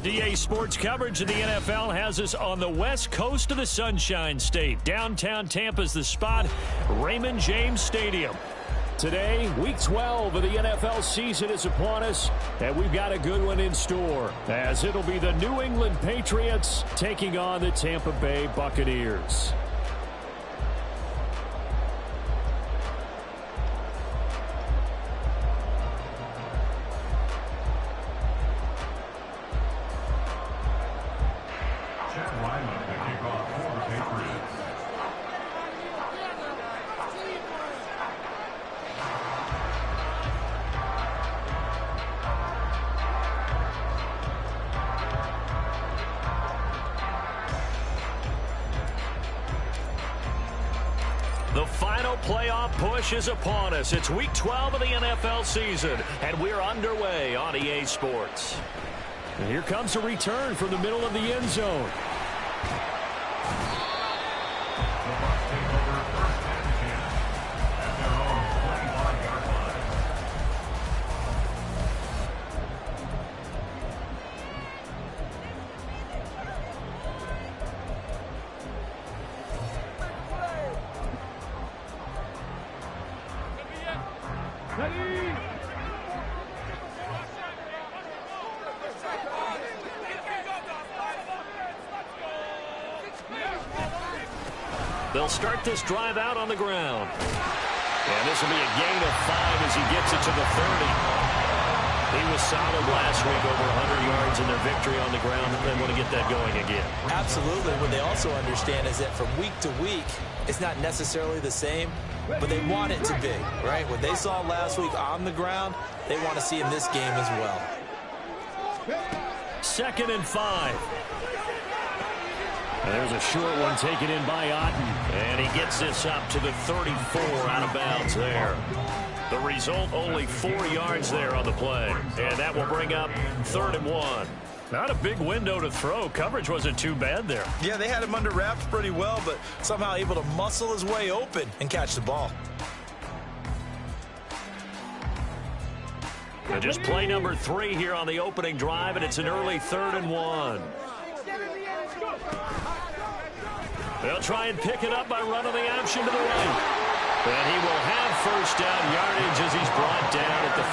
DA Sports coverage of the NFL has us on the west coast of the Sunshine State. Downtown Tampa's the spot, Raymond James Stadium. Today, Week 12 of the NFL season is upon us, and we've got a good one in store, as it'll be the New England Patriots taking on the Tampa Bay Buccaneers. The final playoff push is upon us. It's Week 12 of the NFL season, and we're underway on EA Sports. And here comes a return from the middle of the end zone. They'll start this drive out on the ground. And this will be a gain of 5 as he gets it to the 30. He was solid last week, over 100 yards in their victory on the ground, and they want to get that going again. Absolutely. What they also understand is that from week to week, it's not necessarily the same, but they want it to be, right? What they saw last week on the ground, they want to see in this game as well. 2nd and 5. And there's a short one taken in by Otten. And he gets this up to the 34 out of bounds there. The result, only 4 yards there on the play. And that will bring up 3rd and 1. Not a big window to throw. Coverage wasn't too bad there. Yeah, they had him under wraps pretty well, but somehow able to muscle his way open and catch the ball. And just play number 3 here on the opening drive, and it's an early 3rd and 1. They'll try and pick it up by running the option to the right. And he will have first down yardage as he's brought down at the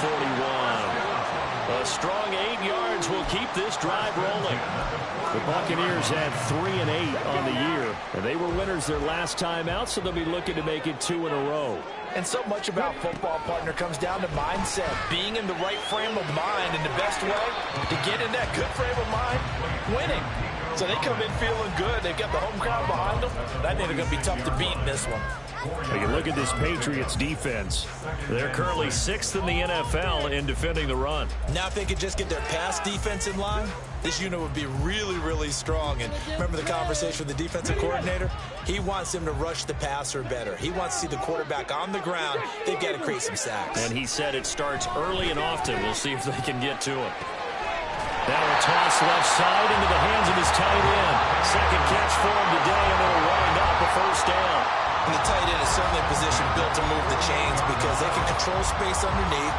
41. A strong 8 yards will keep this drive rolling. The Buccaneers had 3 and 8 on the year, and they were winners their last time out, so they'll be looking to make it 2 in a row. And so much about football, partner, comes down to mindset. Being in the right frame of mind, and the best way to get in that good frame of mind, winning. So they come in feeling good. They've got the home crowd behind them. I think they're going to be tough to beat in this one. You look at this Patriots defense. They're currently 6th in the NFL in defending the run. Now if they could just get their pass defense in line, this unit would be really, really strong. And remember the conversation with the defensive coordinator? He wants them to rush the passer better. He wants to see the quarterback on the ground. They've got to create some sacks. And he said it starts early and often. We'll see if they can get to him. Now a toss left side into the hands of his tight end. Second catch for him today, and they'll wind up a first down. And the tight end is certainly a position built to move the chains because they can control space underneath.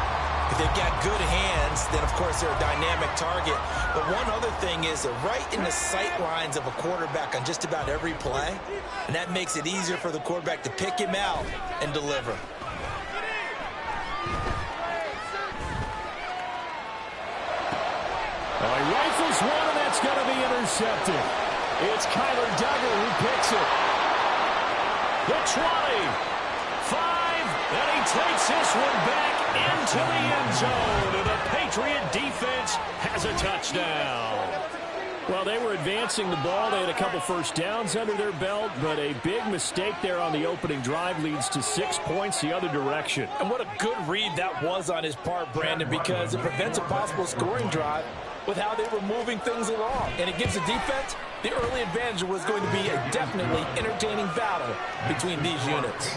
If they've got good hands, then of course they're a dynamic target. But one other thing is they're right in the sight lines of a quarterback on just about every play. And that makes it easier for the quarterback to pick him out and deliver. He rifles one, and that's going to be intercepted. It's Kyler Duggar who picks it. The 20, 5, and he takes this one back into the end zone. And the Patriot defense has a touchdown. Well, they were advancing the ball. They had a couple first downs under their belt, but a big mistake there on the opening drive leads to 6 points the other direction. And what a good read that was on his part, Brandon, because it prevents a possible scoring drive with how they were moving things along. And it gives the defense the early advantage. Was going to be a definitely entertaining battle between these units.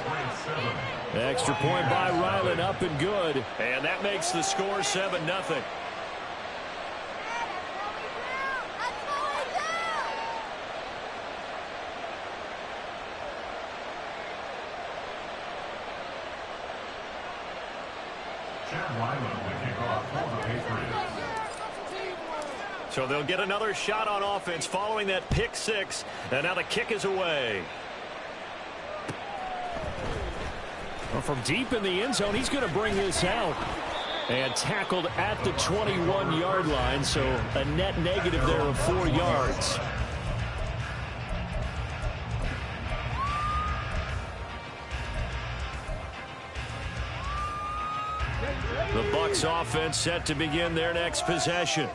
Extra point by Ryland, up and good. And that makes the score 7-0. So they'll get another shot on offense following that pick six. And now the kick is away. Well, from deep in the end zone, he's going to bring this out. And tackled at the 21-yard line, so a net negative there of 4 yards. The Bucs offense set to begin their next possession.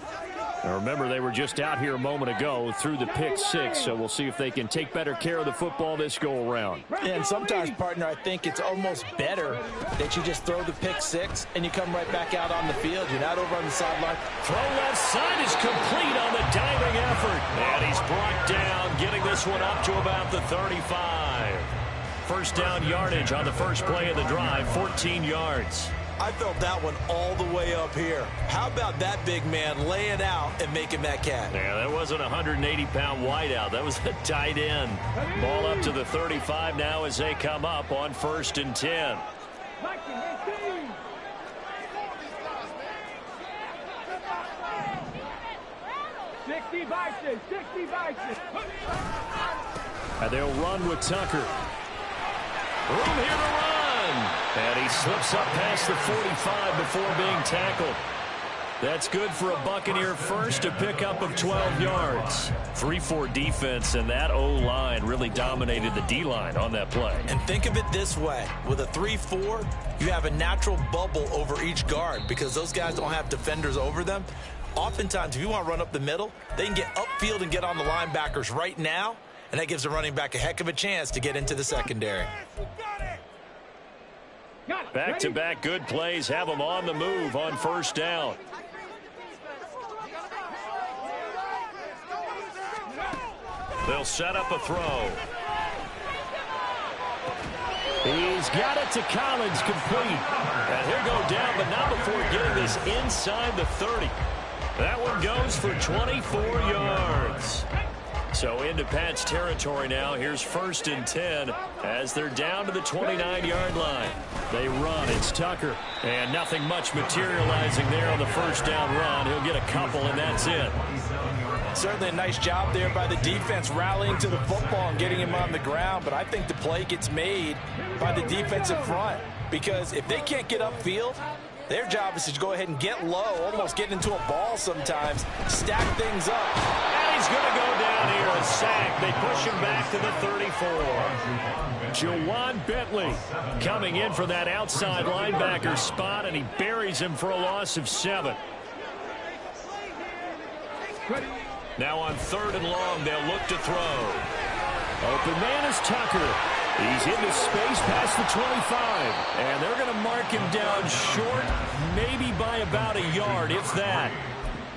Now remember, they were just out here a moment ago through the pick six, so we'll see if they can take better care of the football this go-around. And sometimes, partner, I think it's almost better that you just throw the pick six and you come right back out on the field. You're not over on the sideline. Throw left side is complete on the diving effort. And he's brought down, getting this one up to about the 35. First down yardage on the first play of the drive, 14 yards. I felt that one all the way up here. How about that big man laying out and making that catch? Yeah, that wasn't a 180-pound wideout. That was a tight end. Ball up to the 35 now as they come up on 1st and 10. And they'll run with Tucker. Room here to run. And he slips up past the 45 before being tackled. That's good for a Buccaneer first, a pickup of 12 yards. 3-4 defense, and that O-line really dominated the D-line on that play. And think of it this way. With a 3-4, you have a natural bubble over each guard because those guys don't have defenders over them. Oftentimes, if you want to run up the middle, they can get upfield and get on the linebackers right now, and that gives the running back a heck of a chance to get into the secondary. Back-to-back good plays have them on the move on 1st down. They'll set up a throw. He's got it to Collins, complete. And he'll go down, but not before getting this inside the 30. That one goes for 24 yards. So into Pat's territory now. Here's 1st and 10 as they're down to the 29-yard line. They run. It's Tucker. And nothing much materializing there on the 1st down run. He'll get a couple, and that's it. Certainly a nice job there by the defense rallying to the football and getting him on the ground. But I think the play gets made by the defensive front because if they can't get upfield, their job is to go ahead and get low, almost get into a ball sometimes, stack things up. And he's going to go down here, a sack. They push him back to the 34. Jawan Bentley coming in for that outside linebacker spot, and he buries him for a loss of 7. Now on 3rd and long, they'll look to throw. Open man is Tucker. He's into space past the 25. And they're going to mark him down short, maybe by about a yard, if that.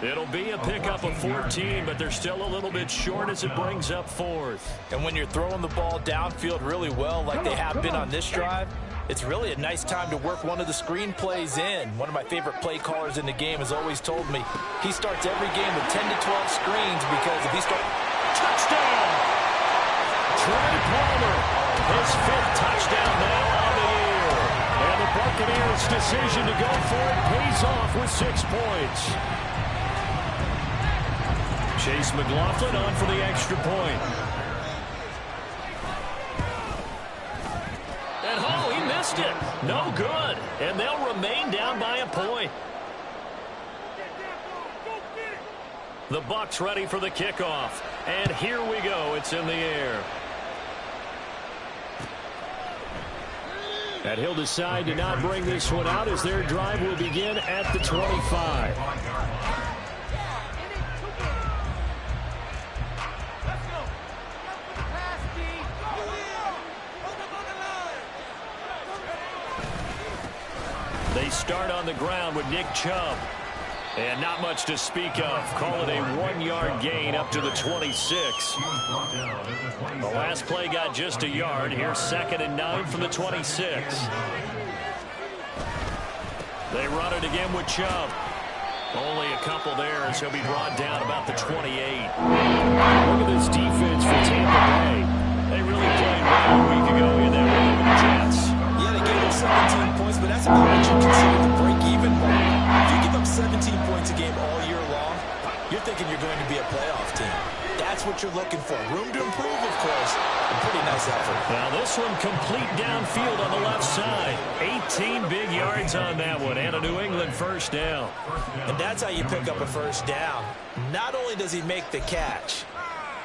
It'll be a pickup of 14, but they're still a little bit short as it brings up 4th. And when you're throwing the ball downfield really well like they have been on this drive, it's really a nice time to work one of the screen plays in. One of my favorite play callers in the game has always told me he starts every game with 10 to 12 screens because if he starts... Touchdown! Trey Palmer, his 5th touchdown now on the year. And the Buccaneers' decision to go for it pays off with 6 points. Chase McLaughlin on for the extra point. And oh, he missed it. No good. And they'll remain down by a point. The Bucs ready for the kickoff. And here we go. It's in the air. And he'll decide to not bring this one out as their drive will begin at the 25. They start on the ground with Nick Chubb. And not much to speak of. Call it a 1-yard gain up to the 26. The last play got just a yard. Here's 2nd and 9 from the 26. They run it again with Chubb. Only a couple there as he'll be brought down about the 28. Look at this defense for Tampa Bay. They really played well a week ago in that one with the Jets. Yeah, they gave up 17 points, but that's about what you consider the break-even mark. If you give up 17 points a game all year long, you're thinking you're this effort. Now this one complete downfield on the left side. 18 big yards on that one, and a New England first down. And that's how you pick up a first down. Not only does he make the catch,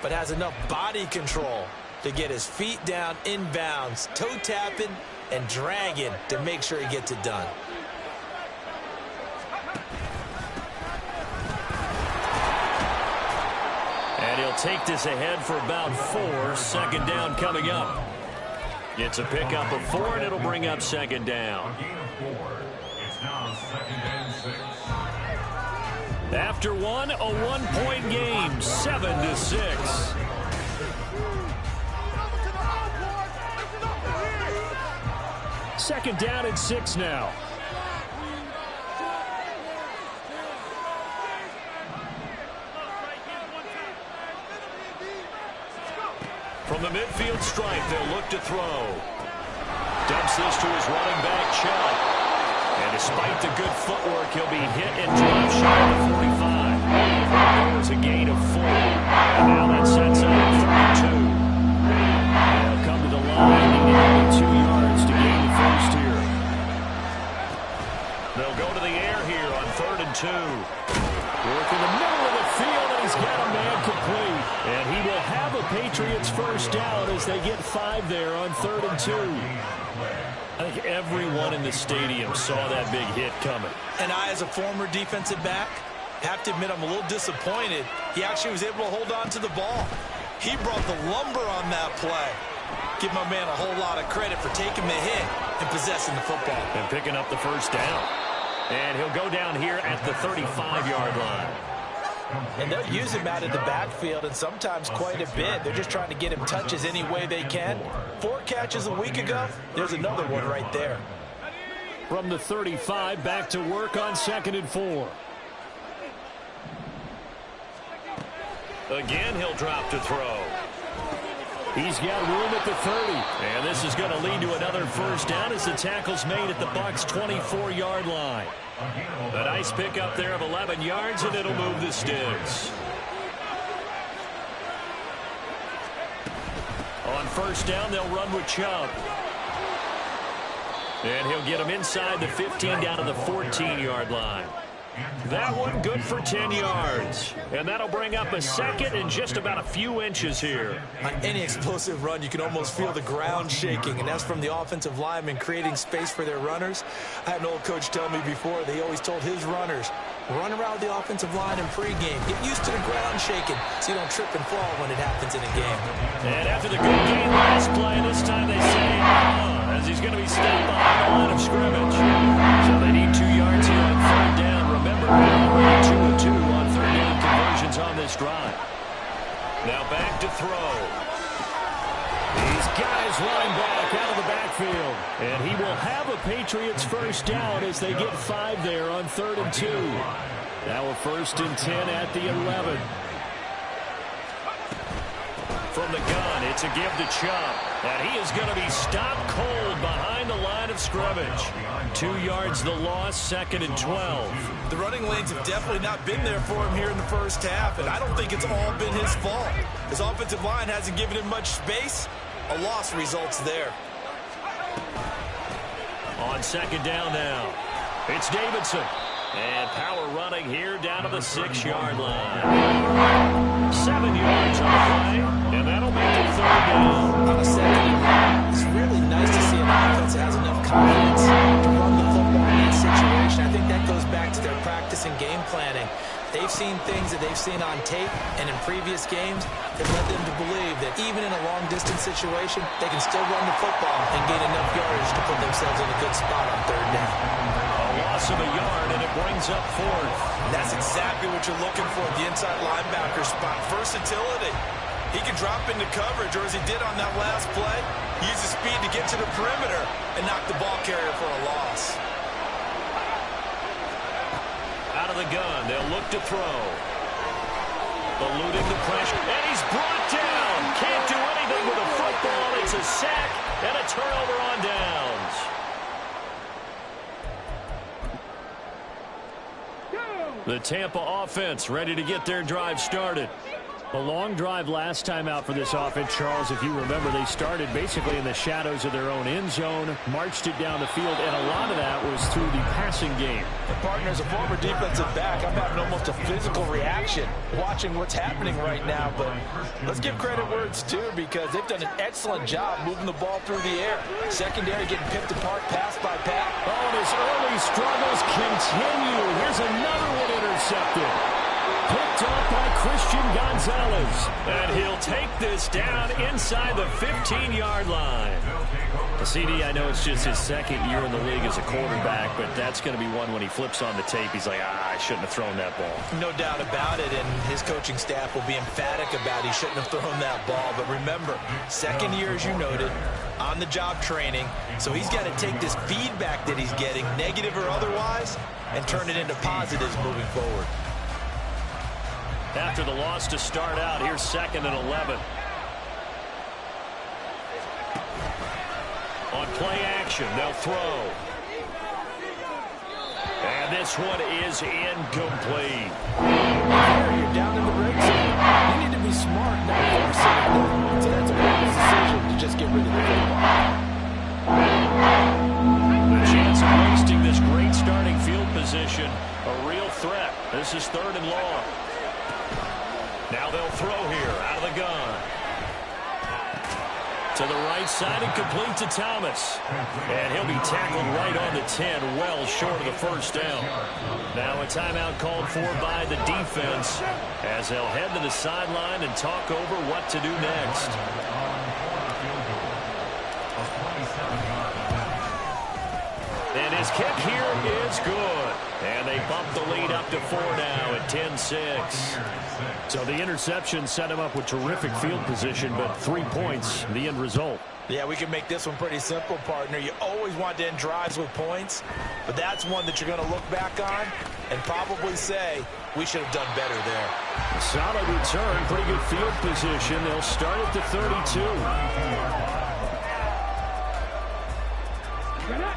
but has enough body control to get his feet down inbounds, toe tapping and dragging to make sure he gets it done. And he'll take this ahead for about 4. Second down coming up. It's a pickup of 4, and it'll bring up second down. After one, a one-point game, 7-6. Second down and 6 now. From the midfield stripe, they'll look to throw. Dumps this to his running back, Chubb. And despite the good footwork, he'll be hit and dropped shy of the 45. That was a gain of 4. And now that sets up 32. They'll come to the line and need 2 yards to gain the first here. They'll go to the air here on 3rd and 2. Work in the middle of the field, and he's got a man complete. And he will have a Patriots first down as they get 5 there on 3rd and 2. I think everyone in the stadium saw that big hit coming. And I, as a former defensive back, have to admit I'm a little disappointed. He actually was able to hold on to the ball. He brought the lumber on that play. Give my man a whole lot of credit for taking the hit and possessing the football. And picking up the first down. And he'll go down here at the 35-yard line. And they'll use him out of the backfield, and sometimes quite a bit. They're just trying to get him touches any way they can. 4 catches a week ago. There's another one right there. From the 35, back to work on 2nd and 4. Again, he'll drop to throw. He's got room at the 30. And this is going to lead to another first down as the tackle's made at the Bucs' 24-yard line. A nice pickup there of 11 yards, and it'll move the sticks. On first down, they'll run with Chubb. And he'll get him inside the 15 down to the 14-yard line. That one good for 10 yards. And that'll bring up a second and just about a few inches here. On any explosive run, you can almost feel the ground shaking, and that's from the offensive linemen creating space for their runners. I had an old coach tell me before, they always told his runners, run around the offensive line in pregame. Get used to the ground shaking so you don't trip and fall when it happens in a game. And after the good game last play, this time they say, as he's going to be stepped behind the line of scrimmage. So they need 2 yards here on 3rd down. Remember, already 2 of 2 on 3rd down conversions on this drive. Now back to throw. He's got his running back out of the backfield. And he will have a Patriots first down as they get 5 there on 3rd and 2. Now a 1st and 10 at the 11. From the gun, it's a give to Chubb. And he is going to be stopped cold behind the line of scrimmage. 2 yards the loss, 2nd and 12. The running lanes have definitely not been there for him here in the first half, and I don't think it's all been his fault. His offensive line hasn't given him much space. A loss results there. On 2nd down now, it's Davidson. And power running here down to the 6-yard line. 7 yards on the play, and that'll make it 3rd down. On a 2nd and 1, it's really nice to see an offense that has enough confidence to run the football in that situation. I think that goes back to their practice and game planning. They've seen things that they've seen on tape and in previous games that led them to believe that even in a long-distance situation, they can still run the football and gain enough yardage to put themselves in a good spot on 3rd down. A loss of a yard, and it brings up 4th. That's exactly what you're looking for at the inside linebacker spot. Versatility. He can drop into coverage, or as he did on that last play, use his speed to get to the perimeter and knock the ball carrier for a loss. Out of the gun, they'll look to throw. Eluding the pressure, and he's brought down. Can't do anything with a football. It's a sack and a turnover on downs. The Tampa offense ready to get their drive started. A long drive last time out for this offense, Charles. If you remember, they started basically in the shadows of their own end zone, marched it down the field, and a lot of that was through the passing game. And partner, as a former defensive back, I'm having almost a physical reaction watching what's happening right now. But let's give credit where it's due, because they've done an excellent job moving the ball through the air. Secondary getting picked apart pass by pass. Oh, and his early struggles continue. Here's another one intercepted. Picked up by Christian Gonzalez. And he'll take this down inside the 15-yard line. CD, I know it's just his second year in the league as a quarterback, but that's going to be one when he flips on the tape. He's like, I shouldn't have thrown that ball. No doubt about it, and his coaching staff will be emphatic about he shouldn't have thrown that ball. But remember, second year, as you noted, on-the-job training, so he's got to take this feedback that he's getting, negative or otherwise, and turn it into positives moving forward. After the loss to start out, here's 2nd and 11. On play action, they'll throw. And this one is incomplete. You're down in the red zone. You need to be smart, not force it. So that's a wise decision to just get rid of the football. The chance of wasting this great starting field position, a real threat. This is 3rd and long. Now they'll throw here out of the gun. To the right side and complete to Thomas. And he'll be tackled right on the 10, well short of the first down. Now a timeout called for by the defense as they'll head to the sideline and talk over what to do next. And his kick here is good. And they bump the lead up to 4 now at 10-6. So the interception set him up with terrific field position, but 3 points, the end result. Yeah, we can make this one pretty simple, partner. You always want to end drives with points, but that's one that you're going to look back on and probably say, we should have done better there. Solid return, pretty good field position. They'll start at the 32.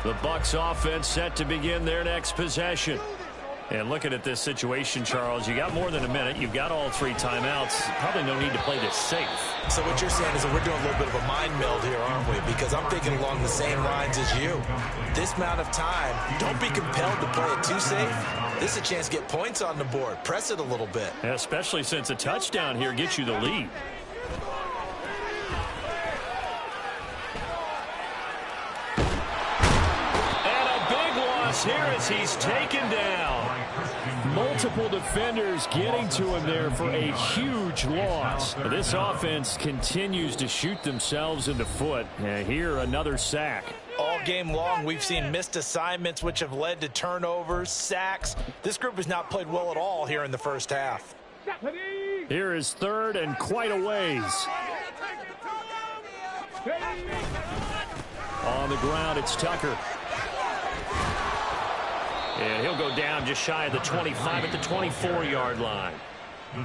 The Bucs offense set to begin their next possession. And looking at this situation, Charles, you got more than a minute. You've got all 3 timeouts. Probably no need to play this safe. So what you're saying is that we're doing a little bit of a mind meld here, aren't we? Because I'm thinking along the same lines as you. This amount of time, don't be compelled to play it too safe. This is a chance to get points on the board. Press it a little bit. Yeah, especially since a touchdown here gets you the lead. Here as he's taken down. Multiple defenders getting to him there for a huge loss. This offense continues to shoot themselves in the foot. And here, another sack. All game long, we've seen missed assignments, which have led to turnovers, sacks. This group has not played well at all here in the first half. Here is 3rd and quite a ways. On the ground, it's Tucker. And he'll go down just shy of the 25 at the 24-yard line.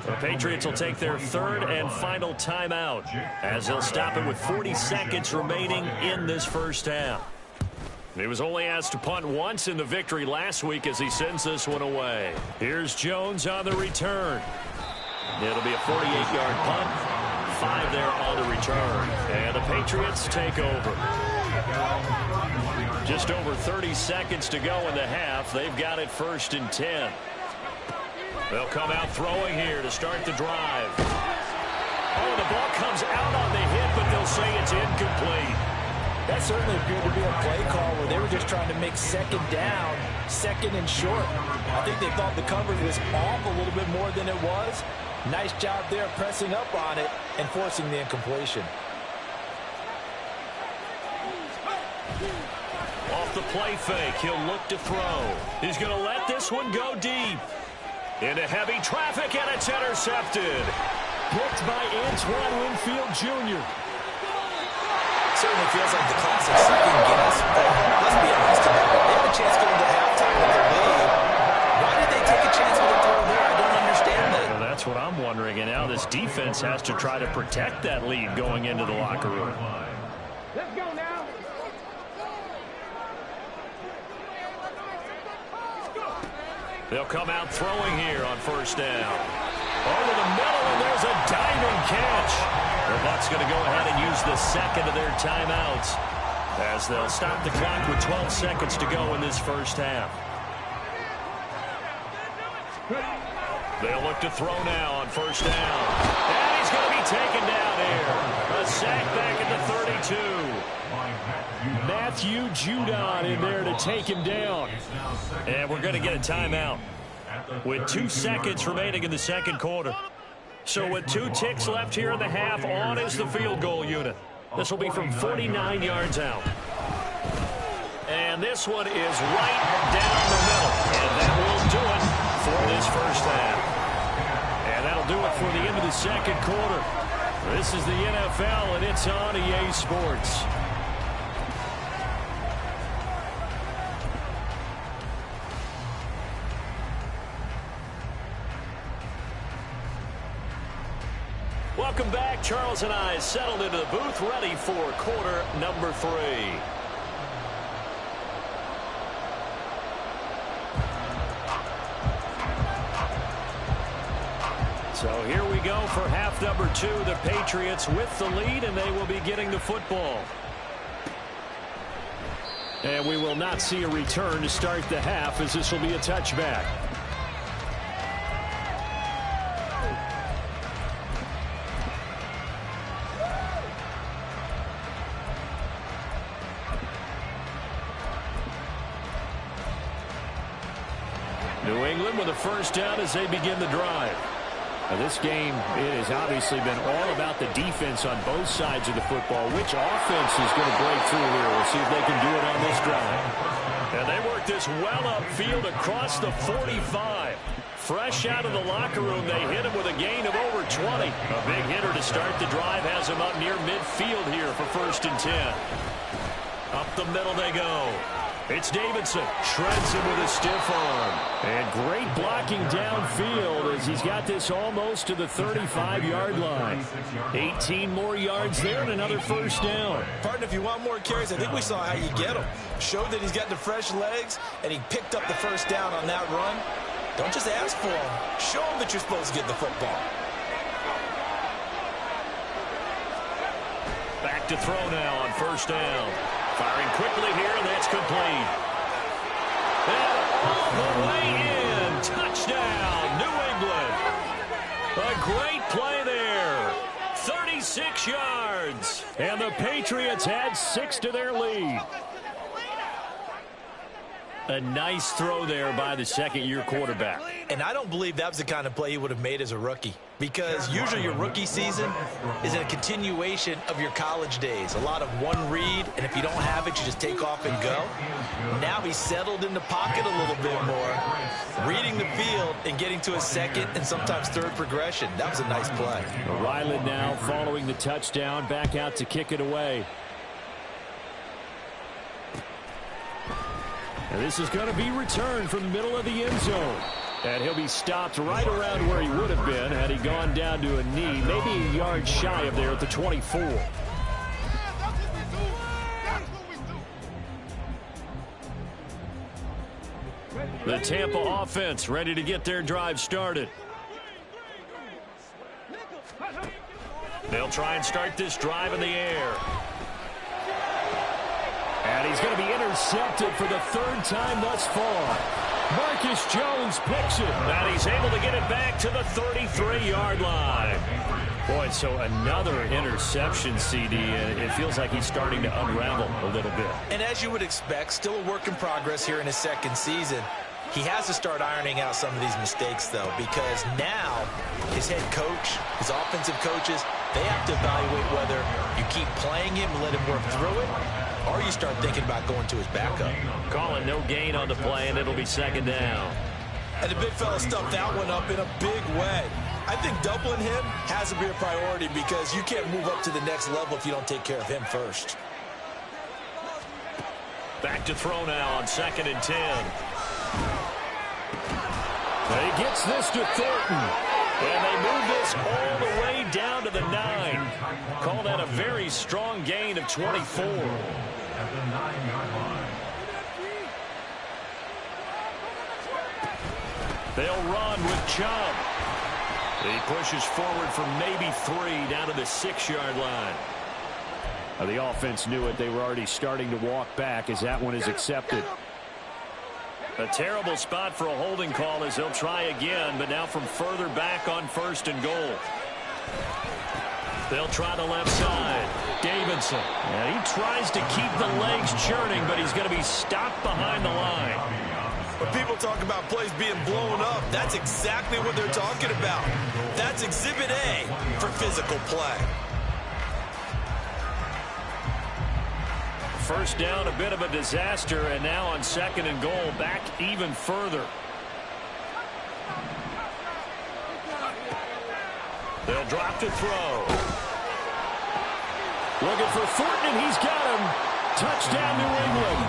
The Patriots will take their 3rd and final timeout as they'll stop it with 40 seconds remaining in this first half. He was only asked to punt once in the victory last week as he sends this one away. Here's Jones on the return. It'll be a 48-yard punt. 5 there on the return. And the Patriots take over. Just over 30 seconds to go in the half. They've got it 1st and 10. They'll come out throwing here to start the drive. Oh, the ball comes out on the hit, but they'll say it's incomplete. That certainly appeared to be a play call where they were just trying to make 2nd down, 2nd and short. I think they thought the coverage was off a little bit more than it was. Nice job there pressing up on it and forcing the incompletion. Off the play fake, he'll look to throw. He's going to let this one go deep. Into heavy traffic, and it's intercepted. Picked by Antoine Winfield Jr. Certainly feels like the classic second guess, but let's be honest about it. They had a chance going to halftime with the lead. Why did they take a chance with a throw there? I don't understand that. Well, that's what I'm wondering, and now this defense has to try to protect that lead going into the locker room. Let's go now. They'll come out throwing here on 1st down. Over the middle, and there's a diving catch. The Bucs going to go ahead and use the second of their timeouts as they'll stop the clock with 12 seconds to go in this first half. They'll look to throw now on first down. And he's going to be taken down here. A sack back at the 32. Matthew Judon in there to take him down. And we're going to get a timeout with 2 seconds remaining in the second quarter. So with 2 ticks left here in the half, on is the field goal unit. This will be from 49 yards out. And this one is right down the middle. And that will do it for this first half. And that'll do it for the end of the second quarter. This is the NFL, and it's on EA Sports. Welcome back. Charles and I settled into the booth, ready for quarter number 3. So here we go for half number 2. The Patriots with the lead, and they will be getting the football. And we will not see a return to start the half, as this will be a touchback. New England with a first down as they begin the drive. Now this game, it has obviously been all about the defense on both sides of the football. Which offense is going to break through here? We'll see if they can do it on this drive. And they work this well upfield across the 45. Fresh out of the locker room, they hit him with a gain of over 20. A big hitter to start the drive has him up near midfield here for 1st and 10. Up the middle they go. It's Davidson. Shreds him with a stiff arm. And great blocking downfield as he's got this almost to the 35-yard line. 18 more yards there and another first down. Partner, if you want more carries, I think we saw how you get him. Showed that he's got the fresh legs, and he picked up the first down on that run. Don't just ask for him. Show him that you're supposed to get the football. Back to throw now on first down. Firing quickly here, and that's complete. And all the way in. Touchdown, New England. A great play there. 36 yards. And the Patriots add 6 to their lead. A nice throw there by the second-year quarterback. And I don't believe that was the kind of play he would have made as a rookie, because usually your rookie season is a continuation of your college days. A lot of one read, and if you don't have it, you just take off and go. Now he's settled in the pocket a little bit more, reading the field and getting to a second and sometimes third progression. That was a nice play. Ryland now following the touchdown, back out to kick it away. And this is going to be returned from the middle of the end zone. And he'll be stopped right around where he would have been had he gone down to a knee, maybe a yard shy of there at the 24. The Tampa offense ready to get their drive started. They'll try and start this drive in the air. And he's going to be intercepted for the 3rd time thus far. Marcus Jones picks it. And he's able to get it back to the 33-yard line. Boy, so another interception, CD. It feels like he's starting to unravel a little bit. And as you would expect, still a work in progress here in his second season. He has to start ironing out some of these mistakes, though, because now his head coach, his offensive coaches, they have to evaluate whether you keep playing him and let him work through it, or you start thinking about going to his backup. Calling no gain on the play, and it'll be 2nd down. And the big fella stuffed that one up in a big way. I think doubling him has to be a priority, because you can't move up to the next level if you don't take care of him first. Back to throw now on 2nd and 10. He gets this to Thornton. And they move this all the way down to the 9. Call that a very strong gain of 24. They'll run with Chubb. He pushes forward for maybe 3 down to the 6-yard line. The offense knew it. They were already starting to walk back as that one is accepted. A terrible spot for a holding call as they'll try again, but now from further back on 1st and goal. They'll try the left side. Davidson. And he tries to keep the legs churning, but he's going to be stopped behind the line. When people talk about plays being blown up, that's exactly what they're talking about. That's Exhibit A for physical play. First down, a bit of a disaster, and now on 2nd and goal, back even further. They'll drop to throw. Looking for Thornton, and he's got him. Touchdown, New England.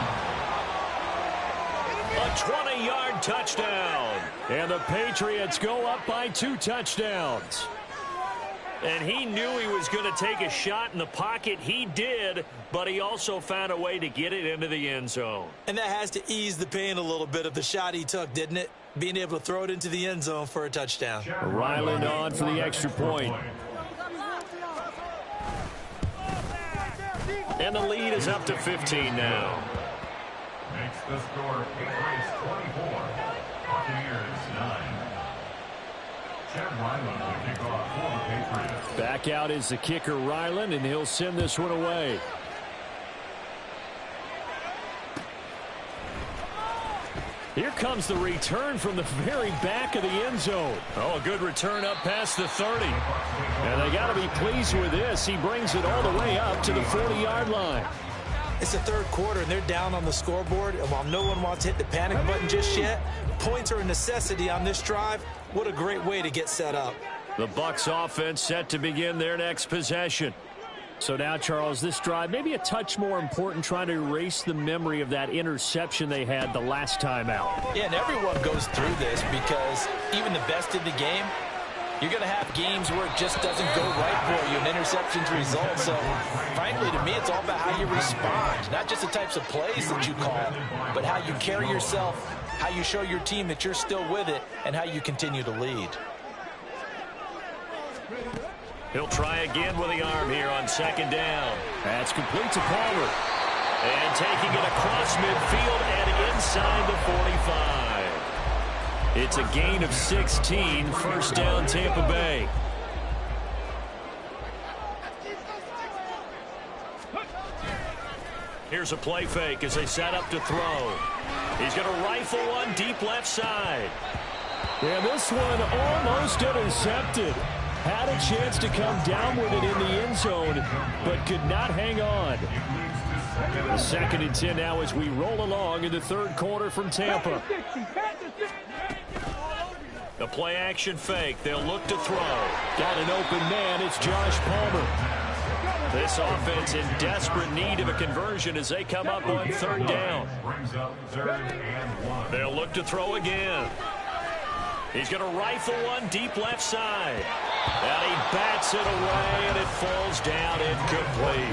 A 20-yard touchdown. And the Patriots go up by 2 touchdowns. And he knew he was going to take a shot in the pocket. He did, but he also found a way to get it into the end zone. And that has to ease the pain a little bit of the shot he took, didn't it? Being able to throw it into the end zone for a touchdown. Ryland on for the extra point. And the lead is up to 15 now. Makes the score Patriots 24, Buccaneers 9. Chad Ryland will kick off for the Patriots. Back out is the kicker, Ryland, and he'll send this one away. Here comes the return from the very back of the end zone. Oh, a good return up past the 30. And they got to be pleased with this. He brings it all the way up to the 40-yard line. It's the 3rd quarter, and they're down on the scoreboard. And while no one wants to hit the panic button just yet, points are a necessity on this drive. What a great way to get set up. The Bucs offense set to begin their next possession. So now, Charles, this drive maybe a touch more important, trying to erase the memory of that interception they had the last time out. Yeah, and everyone goes through this because even the best in the game, you're going to have games where it just doesn't go right for you, and interceptions result. So, frankly, to me, it's all about how you respond, not just the types of plays that you call, but how you carry yourself, how you show your team that you're still with it, and how you continue to lead. He'll try again with the arm here on 2nd down. That's complete to Palmer. And taking it across midfield and inside the 45. It's a gain of 16, 1st down Tampa Bay. Here's a play fake as they set up to throw. He's going to rifle one deep left side. And this one almost intercepted. Had a chance to come down with it in the end zone, but could not hang on. The 2nd and 10 now as we roll along in the 3rd quarter from Tampa. The play action fake. They'll look to throw. Got an open man. It's Josh Palmer. This offense in desperate need of a conversion as they come up on 3rd down. They'll look to throw again. He's going to rifle one deep left side. And he bats it away, and it falls down incomplete.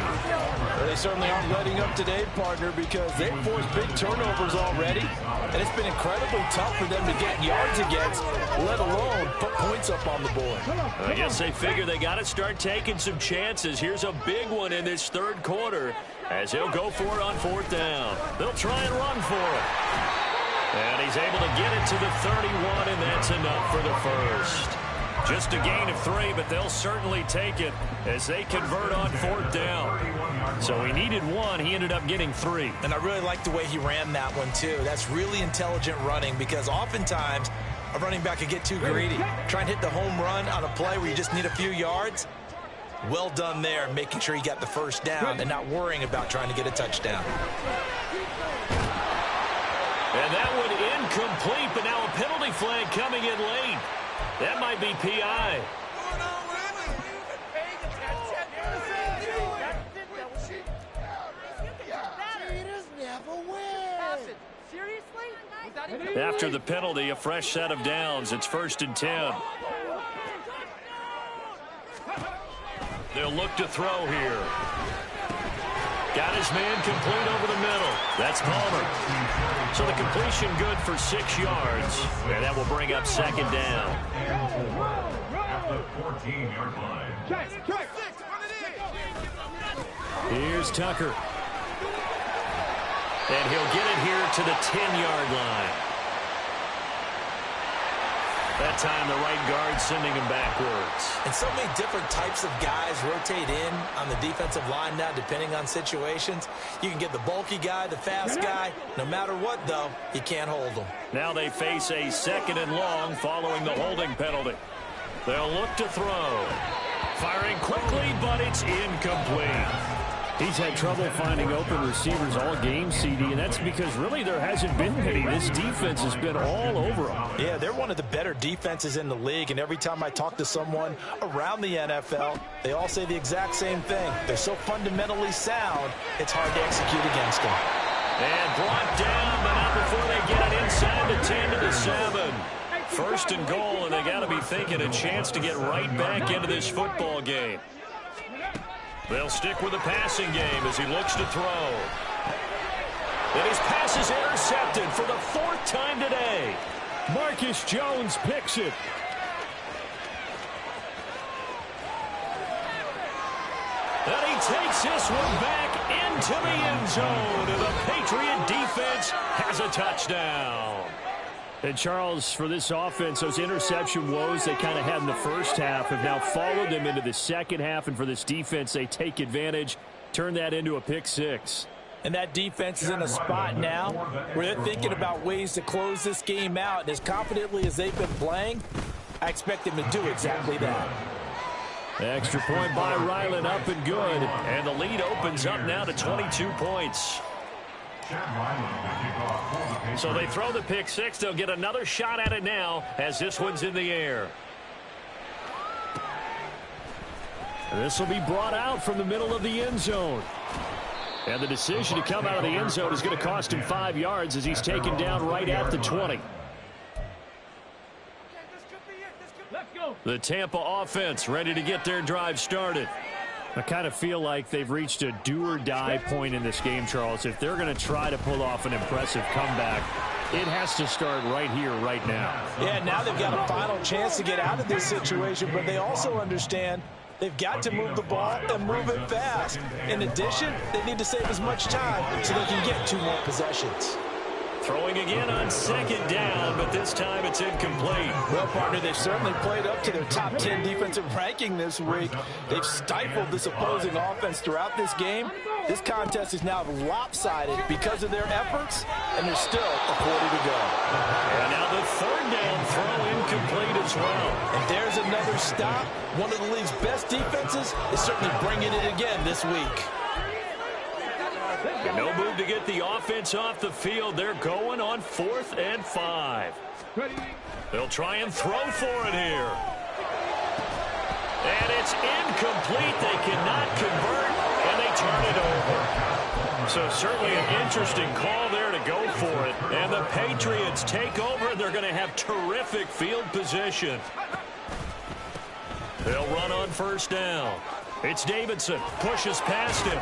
Well, they certainly aren't letting up today, partner, because they've forced big turnovers already. And it's been incredibly tough for them to get yards against, let alone put points up on the board. I guess they figure they got to start taking some chances. Here's a big one in this 3rd quarter as he'll go for it on 4th down. They'll try and run for it. And he's able to get it to the 31, and that's enough for the first. Just a gain of 3, but they'll certainly take it as they convert on 4th down. So he needed 1. He ended up getting 3. And I really like the way he ran that one, too. That's really intelligent running because oftentimes a running back can get too greedy. Try and hit the home run on a play where you just need a few yards. Well done there, making sure he got the 1st down and not worrying about trying to get a touchdown. And that one incomplete, but now a penalty flag coming in late. That might be PI. After the penalty, a fresh set of downs. It's 1st and 10. They'll look to throw here. Got his man complete over the middle. That's Palmer. So the completion good for 6 yards. And that will bring up second down. At the 14-yard line. Here's Tucker. And he'll get it here to the 10-yard line. That time the right guard sending him backwards. And so many different types of guys rotate in on the defensive line now, depending on situations. You can get the bulky guy, the fast guy. No matter what, though, you can't hold them. Now they face a 2nd and long following the holding penalty. They'll look to throw. Firing quickly, but it's incomplete. He's had trouble finding open receivers all game, CD, and that's because really there hasn't been many. This defense has been all over them. Yeah, they're one of the better defenses in the league, and every time I talk to someone around the NFL, they all say the exact same thing. They're so fundamentally sound, it's hard to execute against them. And brought down, but not before they get it inside the 10 to the 7. 1st and goal, and they got to be thinking a chance to get right back into this football game. They'll stick with the passing game as he looks to throw. And his pass is intercepted for the 4th time today. Marcus Jones picks it. And he takes this one back into the end zone. And the Patriot defense has a touchdown. And, Charles, for this offense, those interception woes they kind of had in the first half have now followed them into the second half. And for this defense, they take advantage, turn that into a pick 6. And that defense is in a spot now where they're thinking about ways to close this game out. And as confidently as they've been playing, I expect them to do exactly that. Extra point by Ryland, up and good. And the lead opens up now to 22 points. So they throw the pick 6. They'll get another shot at it now as this one's in the air. This will be brought out from the middle of the end zone. And the decision to come out of the end zone is going to cost him 5 yards as he's taken down right at the 20. The Tampa offense ready to get their drive started. I kind of feel like they've reached a do-or-die point in this game, Charles. If they're going to try to pull off an impressive comeback, it has to start right here, right now. Yeah, now they've got a final chance to get out of this situation, but they also understand they've got to move the ball and move it fast. In addition, they need to save as much time so they can get 2 more possessions. Throwing again on 2nd down, but this time it's incomplete. Well, partner, they've certainly played up to their top 10 defensive ranking this week. They've stifled this opposing offense throughout this game. This contest is now lopsided because of their efforts, and there's still a quarter to go. And now the 3rd down throw incomplete as well. And there's another stop. One of the league's best defenses is certainly bringing it again this week. No move to get the offense off the field. They're going on 4th and 5. They'll try and throw for it here. And it's incomplete. They cannot convert, and they turn it over. So certainly an interesting call there to go for it. And the Patriots take over, and they're going to have terrific field position. They'll run on 1st down. It's Davidson. Pushes past him.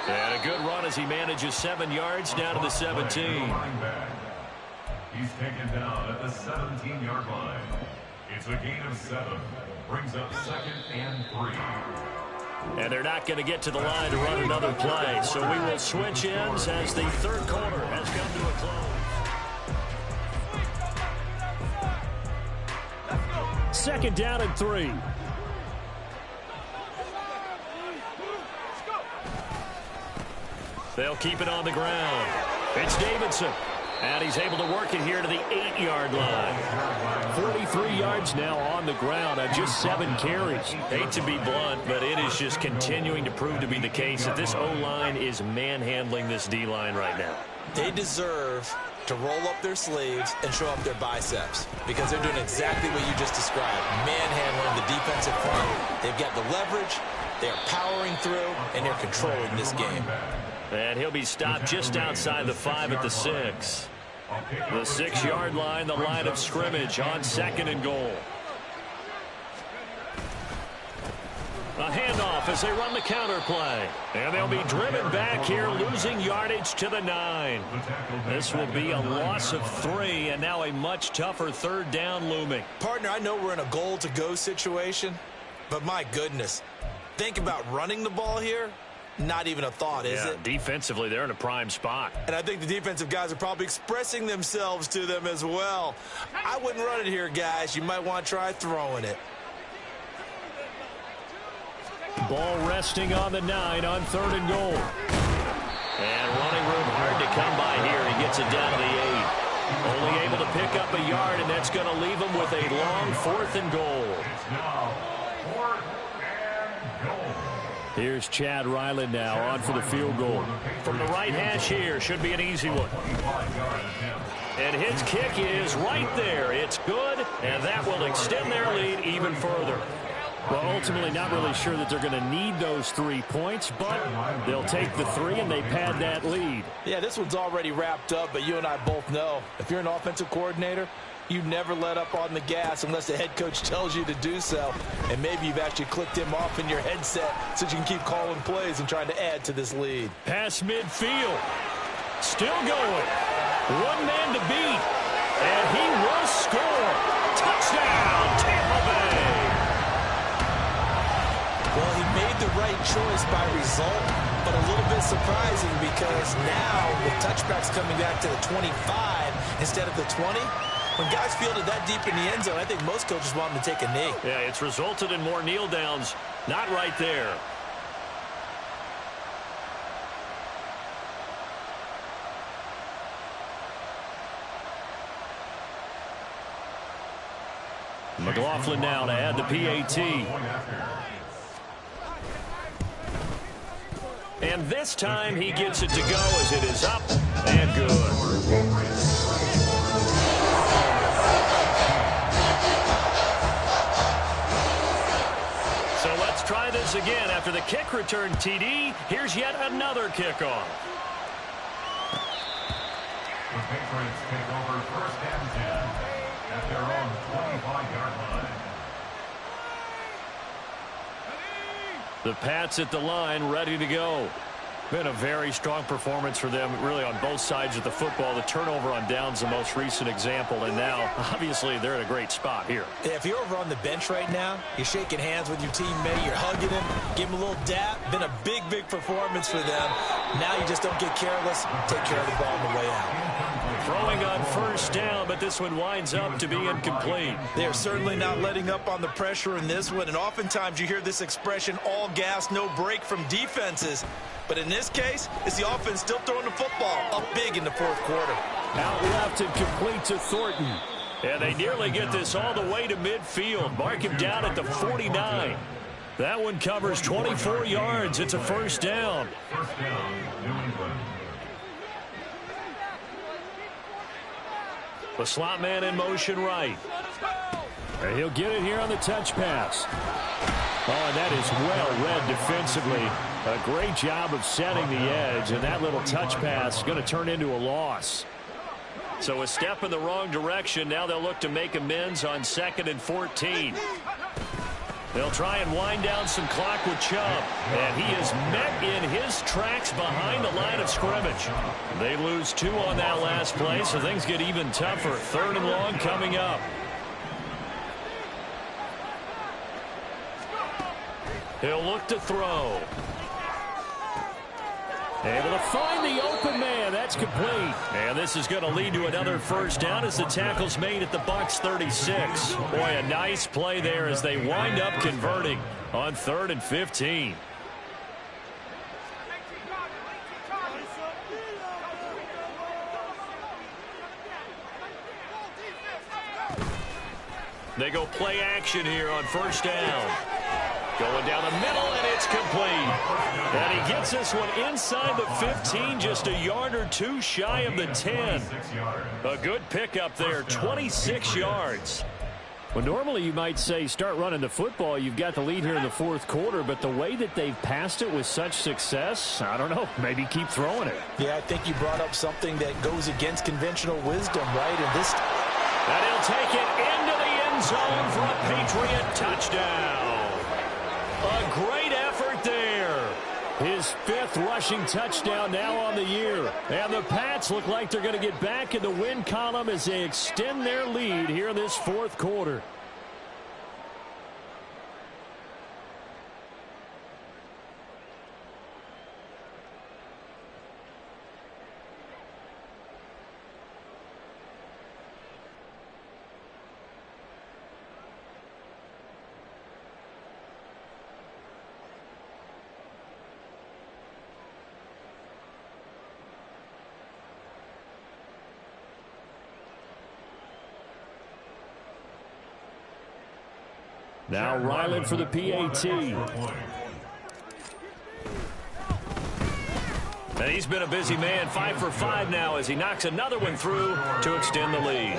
And a good run as he manages 7 yards down to the 17. He's taken down at the 17-yard line. It's a gain of 7. Brings up 2nd and 3. And they're not going to get to the line to run another play. So we will switch ends as the 3rd quarter has come to a close. 2nd down and 3. They'll keep it on the ground. It's Davidson. And he's able to work it here to the 8-yard line. 43 yards now on the ground on just 7 carries. Hate to be blunt, but it is just continuing to prove to be the case that this O-line is manhandling this D-line right now. They deserve to roll up their sleeves and show up their biceps because they're doing exactly what you just described. Manhandling the defensive front. They've got the leverage. They're powering through, and they're controlling this game. And he'll be stopped just outside the 5 at the 6. The 6-yard line, the line of scrimmage on 2nd and goal. A handoff as they run the counter play. And they'll be driven back here, losing yardage to the 9. This will be a loss of 3, and now a much tougher third down looming. Partner, I know we're in a goal-to-go situation, but my goodness, think about running the ball here. Not even a thought, is it? Defensively, they're in a prime spot. And I think the defensive guys are probably expressing themselves to them as well. I wouldn't run it here, guys. You might want to try throwing it. Ball resting on the 9 on 3rd and goal. And running room hard to come by here. He gets it down to the 8. Only able to pick up a yard, and that's going to leave him with a long 4th and goal. It's now 4th and goal. Here's Chad Ryland now on for the field goal. From the right hash here, should be an easy one. And his kick is right there. It's good, and that will extend their lead even further. Well, ultimately not really sure that they're going to need those 3 points, but they'll take the 3 and they pad that lead. Yeah, this one's already wrapped up, but you and I both know if you're an offensive coordinator, you never let up on the gas unless the head coach tells you to do so. And maybe you've actually clicked him off in your headset so you can keep calling plays and trying to add to this lead. Pass midfield. Still going. One man to beat. And he will score. Touchdown, Tampa Bay. Well, he made the right choice by result, but a little bit surprising because now with touchbacks coming back to the 25 instead of the 20, when guys fielded that deep in the end zone, I think most coaches want them to take a knee. Yeah, it's resulted in more kneel downs. Not right there. McLaughlin now to add the PAT. And this time he gets it to go as it is up and good. So let's try this again. After the kick return TD, here's yet another kickoff. The Patriots take over 1st and 10 at their own 25-yard line. The Pats at the line, ready to go. Been a very strong performance for them, really on both sides of the football. The turnover on downs, the most recent example, and now, obviously, they're in a great spot here. Yeah, if you're over on the bench right now, you're shaking hands with your teammate, you're hugging him, give him a little dap. Been a big, big performance for them. Now you just don't get careless, take care of the ball on the way out. Throwing on 1st down, but this one winds up to be incomplete. They're certainly not letting up on the pressure in this one, and oftentimes you hear this expression, all gas, no break from defenses. But in this case, it's the offense still throwing the football up big in the 4th quarter. Out left and complete to Thornton. And they nearly get this all the way to midfield. Mark him down at the 49. That one covers 24 yards. It's a 1st down. 1st down, New England. The slot man in motion right. And he'll get it here on the touch pass. Oh, and that is well read defensively. A great job of setting the edge, and that little touch pass is going to turn into a loss. So a step in the wrong direction. Now they'll look to make amends on 2nd and 14. They'll try and wind down some clock with Chubb, and he is met in his tracks behind the line of scrimmage. They lose 2 on that last play, so things get even tougher. 3rd and long coming up. He'll look to throw. Able to find the open man. That's complete. And this is going to lead to another 1st down as the tackle's made at the Bucs 36. Boy, a nice play there as they wind up converting on 3rd and 15. They go play action here on 1st down. Going down the middle, and it's complete. And he gets this one inside the 15, just a yard or 2 shy of the 10. A good pickup there, 26 yards. Well, normally you might say start running the football. You've got the lead here in the 4th quarter, but the way that they've passed it with such success, I don't know, maybe keep throwing it. Yeah, I think you brought up something that goes against conventional wisdom, right? And this... And he'll take it into the end zone for a Patriot touchdown. A great effort there. His 5th rushing touchdown now on the year. And the Pats look like they're going to get back in the win column as they extend their lead here in this 4th quarter. Now Ryland for the PAT. And he's been a busy man, 5 for 5 now as he knocks another one through to extend the lead.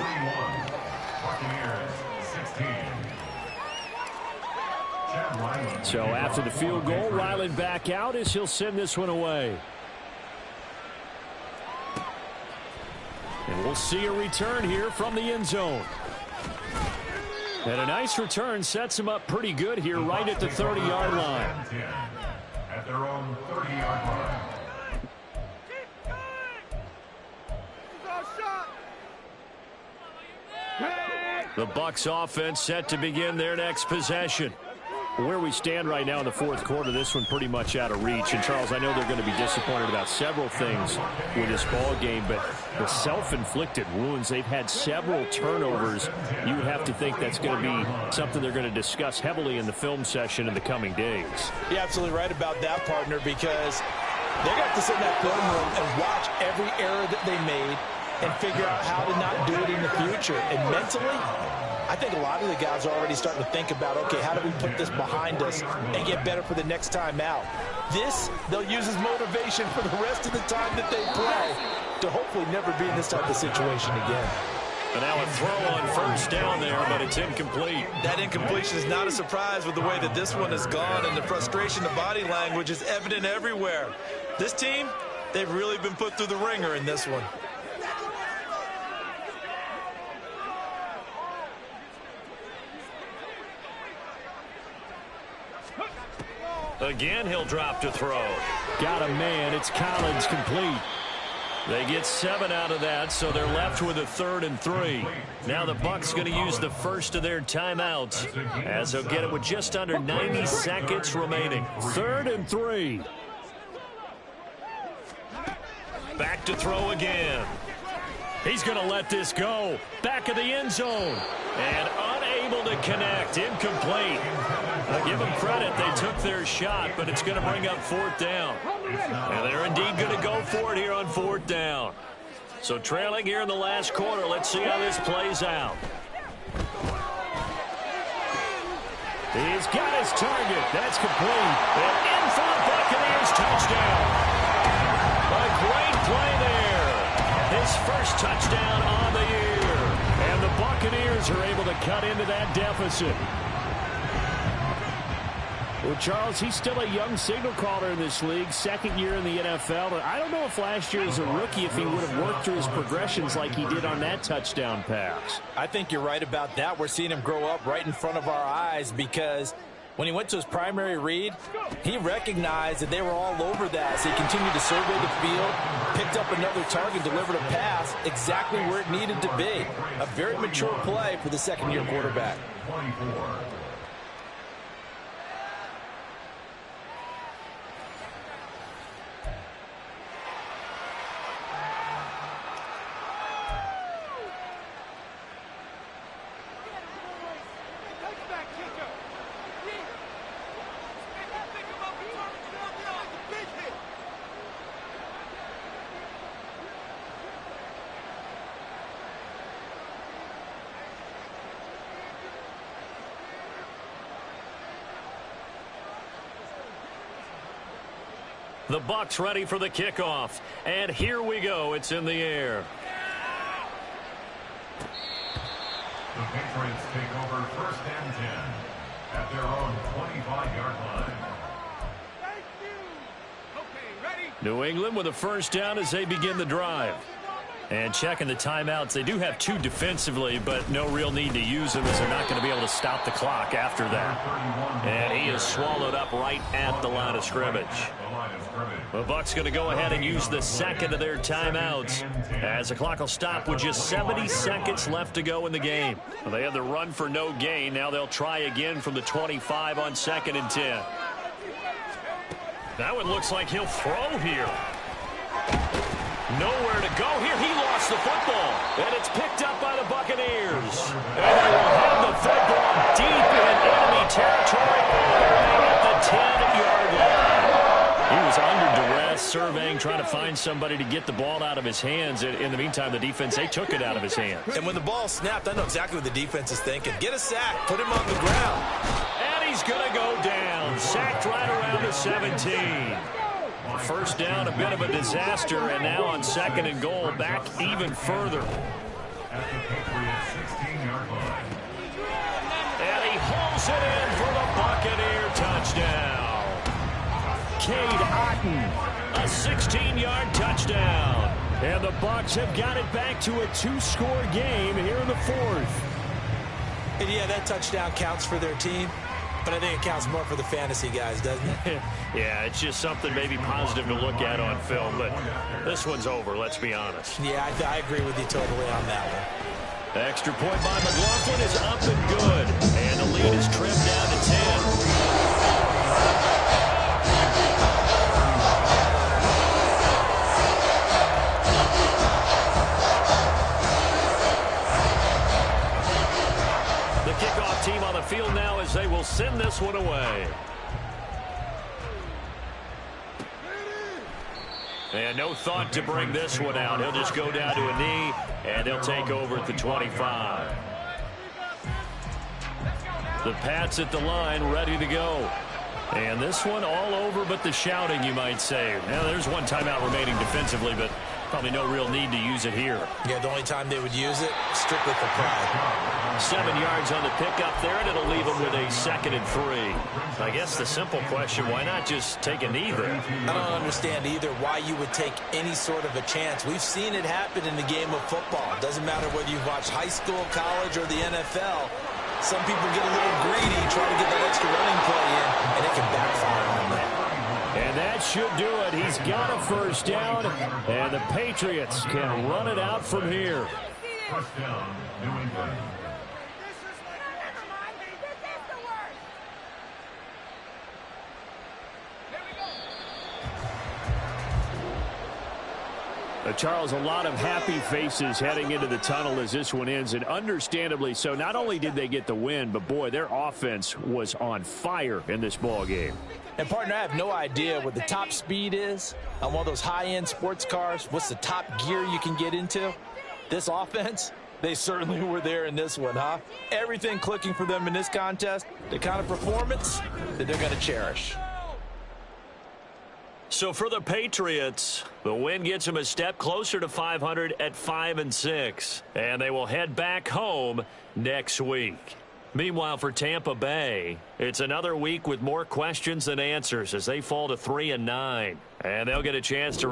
So after the field goal, Ryland back out as he'll send this one away. And we'll see a return here from the end zone. And a nice return sets him up pretty good here right at the 30-yard line. At their own 30-yard line. The Bucs offense set to begin their next possession. Where we stand right now in the 4th quarter, this one pretty much out of reach. And, Charles, I know they're going to be disappointed about several things with this ball game, but the self-inflicted wounds, they've had several turnovers. You would have to think that's going to be something they're going to discuss heavily in the film session in the coming days. You're absolutely right about that, partner, because they're going to have to sit in that film room and watch every error that they made and figure out how to not do it in the future. And mentally, I think a lot of the guys are already starting to think about, okay, how do we put this behind us and get better for the next time out? This, they'll use as motivation for the rest of the time that they play to hopefully never be in this type of situation again. And now a throw on first down there, but it's incomplete. That incompletion is not a surprise with the way that this one has gone, and the frustration, the body language is evident everywhere. This team, they've really been put through the ringer in this one. Again, he'll drop to throw. Got a man. It's Collins, complete. They get 7 out of that, so they're left with a 3rd and 3. Now the Bucs going to use the first of their timeouts as they'll get it with just under 90 seconds remaining. 3rd and 3. Back to throw again. He's going to let this go. Back of the end zone. And unable to connect. Incomplete. I'll give them credit. They took their shot, but it's going to bring up 4th down. And they're indeed going to go for it here on 4th down. So trailing here in the last quarter. Let's see how this plays out. He's got his target. That's complete. And in for the Buccaneers touchdown. A great play there. His first touchdown on the year. And the Buccaneers are able to cut into that deficit. Well, Charles, he's still a young signal caller in this league, 2nd year in the NFL. But I don't know if last year as a rookie, if he would have worked through his progressions like he did on that touchdown pass. I think you're right about that. We're seeing him grow up right in front of our eyes because when he went to his primary read, he recognized that they were all over that. So he continued to survey the field, picked up another target, delivered a pass exactly where it needed to be. A very mature play for the 2nd-year quarterback. 24. The Bucs ready for the kickoff. And here we go. It's in the air. The Patriots take over 1st and 10 at their own 25-yard line. Thank you. Okay, ready? New England with a first down as they begin the drive. And checking the timeouts, they do have 2 defensively, but no real need to use them as they're not going to be able to stop the clock after that. And he is swallowed up right at the line of scrimmage. The Bucs going to go ahead and use the second of their timeouts as the clock will stop with just 70 seconds left to go in the game. Well, they had the run for no gain. Now they'll try again from the 25 on 2nd and 10. That one looks like he'll throw here. Nowhere to go here. He lost the football. And it's picked up by the Buccaneers. And they will have the football deep in enemy territory all the way at the 10-yard line. He was under duress, surveying, trying to find somebody to get the ball out of his hands. In the meantime, the defense, they took it out of his hands. And when the ball snapped, I know exactly what the defense is thinking. Get a sack. Put him on the ground. And he's going to go down. Sacked right around the 17. First down, a bit of a disaster, and now on 2nd and goal, back even further. At the Patriots 16-yard line. And he hauls it in for the Buccaneer touchdown. Cade Otton, a 16-yard touchdown. And the Bucs have got it back to a 2-score game here in the 4th. And yeah, that touchdown counts for their team. But I think it counts more for the fantasy guys, doesn't it? Yeah, it's just something maybe positive to look at on film, but this one's over, let's be honest. Yeah, I agree with you totally on that one. Extra point by McLaughlin is up and good, and the lead is trimmed down to 10. Kickoff team on the field now as they will send this one away. And no thought to bring this one out. He'll just go down to a knee, and they'll take over at the 25. The Pats at the line, ready to go. And this one all over but the shouting, you might say. Now, there's one timeout remaining defensively, but probably no real need to use it here. Yeah, the only time they would use it, strictly for pride. 7 yards on the pickup there, and it'll leave them with a 2nd and 3. I guess the simple question, why not just take a knee there? I don't understand either why you would take any sort of a chance. We've seen it happen in the game of football. It doesn't matter whether you've watched high school, college, or the NFL. Some people get a little greedy, try to get that extra running play in, and it can backfire on them. And that should do it. He's got a first down, and the Patriots can run it out from here. First down, New England. Charles, a lot of happy faces heading into the tunnel as this one ends, and understandably so. Not only did they get the win, but boy, their offense was on fire in this ball game. And partner, I have no idea what the top speed is on one of those high-end sports cars. What's the top gear you can get into? This offense, they certainly were there in this one, huh? Everything clicking for them in this contest, the kind of performance that they're going to cherish. So for the Patriots, the win gets them a step closer to 500 at 5-6, and they will head back home next week. Meanwhile, for Tampa Bay, it's another week with more questions than answers as they fall to 3-9, and they'll get a chance to